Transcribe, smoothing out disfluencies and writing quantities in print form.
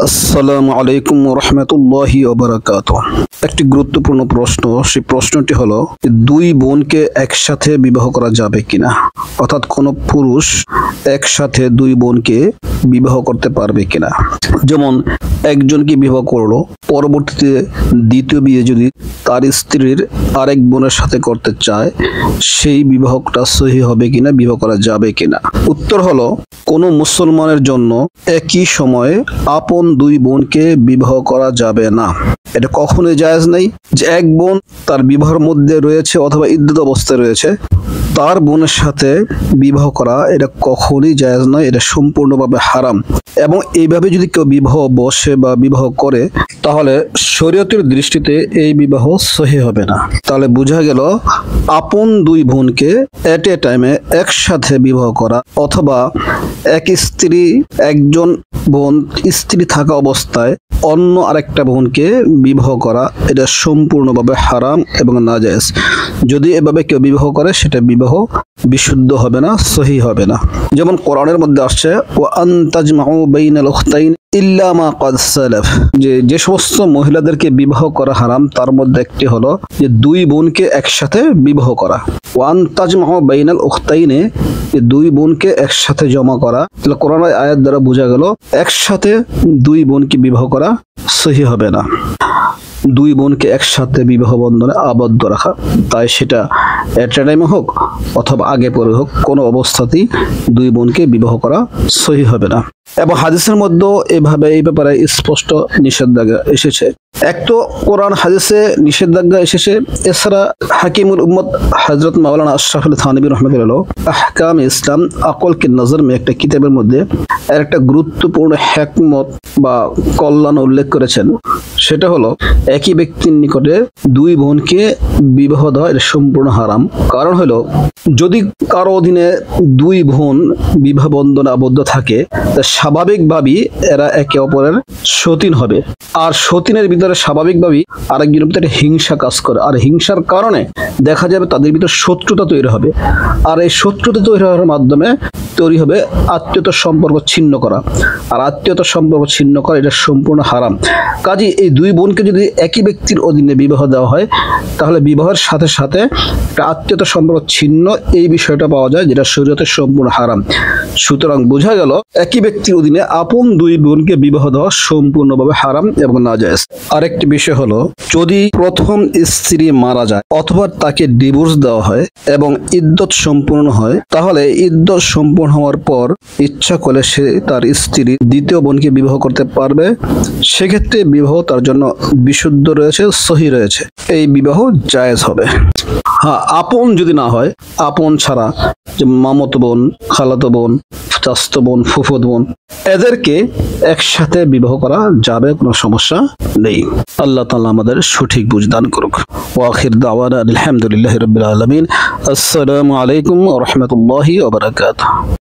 আসসালামু আলাইকুম রহমতুল্লাহি ওয়া বারাকাতুহু। একটি গুরুত্বপূর্ণ প্রশ্ন, সেই প্রশ্নটি হলো দুই বোনকে একসাথে বিবাহ করা যাবে কিনা, অর্থাৎ কোনো পুরুষ একসাথে দুই বোনকে বিবাহ করতে পারবে কিনা। যেমন একজনকে বিবাহ করলো, পরবর্তীতে দ্বিতীয় বিয়ে যদি তার স্ত্রীর আরেক বোনের সাথে করতে চায়, সেই বিবাহটা সহি হবে কিনা, বিবাহ করা যাবে কিনা। উত্তর হলো, কোনো মুসলমানের জন্য একই সময়ে আপন দুই বোনকে বিবাহ করা যাবে না। এটা কখনোই জায়েজ নেই যে এক বোন তার বিবাহের মধ্যে রয়েছে অথবা ইদ্যত অবস্থায় রয়েছে, তার বোনের সাথে বিবাহ করা এটা কখনোই জায়েজ নয়, এটা সম্পূর্ণভাবে হারাম। এবং এইভাবে যদি কেউ বিবাহ বসে বা বিবাহ করে, তাহলে শরীয়তের দৃষ্টিতে এই বিবাহ সহি হবে না। তাহলে বোঝা গেল আপন দুই বোনকে এট এ টাইমে একসাথে বিবাহ করা অথবা এক স্ত্রী একজন বোন স্ত্রী থাকা অবস্থায় অন্য আরেকটা বোনকে বিবাহ করা এটা সম্পূর্ণভাবে হারাম এবং নাজায়েজ। যদি এভাবে কেউ বিবাহ করে, সেটা বিবাহ বিশুদ্ধ হবে না, সহি হবে না। যেমন কোরআনের মধ্যে আসছে, ওয়া আন তাজমাউ বাইনাল উখতাইন ইল্লা মা ক্বাদ সালাফ, যে সমস্ত মহিলাদেরকে বিবাহ করা হারাম, তার মধ্যে একটি হলো যে দুই বোনকে একসাথে বিবাহ করা। ওয়া আন তাজমাউ বাইনাল উখতাইনে, দুই বোনকে একসাথে জমা করা। তাহলে কোরআনের আয়াত দ্বারা বোঝা গেল একসাথে দুই বোনকে বিবাহ করা সহি হবে না। দুই বোনকে একসাথে বিবাহ বন্ধনে আবদ্ধ রাখা, তাই সেটা এট এ টাইমে হোক অথবা আগে পরে হোক, কোনো অবস্থাতেই দুই বোনকে বিবাহ করা সহি হবে না। এবং হাদিসের মধ্যেও এভাবে এই ব্যাপারে স্পষ্ট নিষেধাজ্ঞা এসেছে। এক তো কোরআন হাদিসে নিষেধাজ্ঞা এসেছে, এছাড়া হাকিমুল উম্মত হযরত মাওলানা আশরাফ আলী থানভী রাহমাতুল্লাহ আহকাম ইসলাম আকল কে নজর মে একটা কিতাবের মধ্যে একটা গুরুত্বপূর্ণ হিকমত বা কল্যাণ উল্লেখ করেছেন। সেটা হলো, একই ব্যক্তির নিকটে দুই বোনকে বিবাহ দেওয়া এটা সম্পূর্ণ হারাম। কারণ হলো, যদি কারো অধীনে দুই বোন বিবাহ বন্ধনে আবদ্ধ থাকে, তা স্বাভাবিকভাবেই এরা একে অপরের সতীন হবে। আর সতীনের ভিতরে স্বাভাবিকভাবেই আরেকজনের ভিতরে হিংসা কাজ করে, আর হিংসার কারণে দেখা যাবে তাদের ভিতরে শত্রুতা তৈরি হবে। আর এই শত্রুতা তৈরি হওয়ার মাধ্যমে তৈরি হবে আত্মীয়তার সম্পর্ক ছিন্ন করা। আর আত্মীয়তার সম্পর্ক ছিন্ন করা এটা সম্পূর্ণ হারাম। কাজে এই দুই বোনকে যদি একই ব্যক্তির অধীনে বিবাহ দেওয়া হয়, তাহলে বিবাহের সাথে সাথে একটা আত্মীয়তার সম্পর্ক ছিন্ন এই বিষয়টা পাওয়া যায়, যেটা শরীয়তের সম্পূর্ণ হারাম। সুতরাং বোঝা গেল একই ব্যক্তির অধীনে আপন দুই বোনকে বিবাহ দেওয়া সম্পূর্ণভাবে হারাম এবং নাজায়েজ। আরেকটি বিষয় হলো, যদি প্রথম স্ত্রী মারা যায় অথবা তাকে ডিভোর্স দেওয়া হয় এবং ইদ্যত সম্পূর্ণ হয়, তাহলে ইদ্যত সম্পূর্ণ হওয়ার পর ইচ্ছা করলে সে তার স্ত্রী দ্বিতীয় বোনকে বিবাহ করতে পারবে। সেক্ষেত্রে বিবাহ তার জন্য বিশুদ্ধ রয়েছে, সহি রয়েছে, এই বিবাহ জায়েজ হবে। হ্যাঁ, আপন যদি না হয়, আপন ছাড়া যে মামাতো বোন, খালাতো বোন, চাচাতো বোন, ফুফুতো বোন, এদেরকে একসাথে বিবাহ করা যাবে, কোনো সমস্যা নেই। আল্লাহ তাআলা আমাদের সঠিক বুঝ দান করুক। ওয়া আখির দাওয়ানা আলহামদুলিল্লাহি রাব্বিল আলামিন। আসসালামু আলাইকুম ওয়া রাহমাতুল্লাহি ওয়া বারাকাতুহু।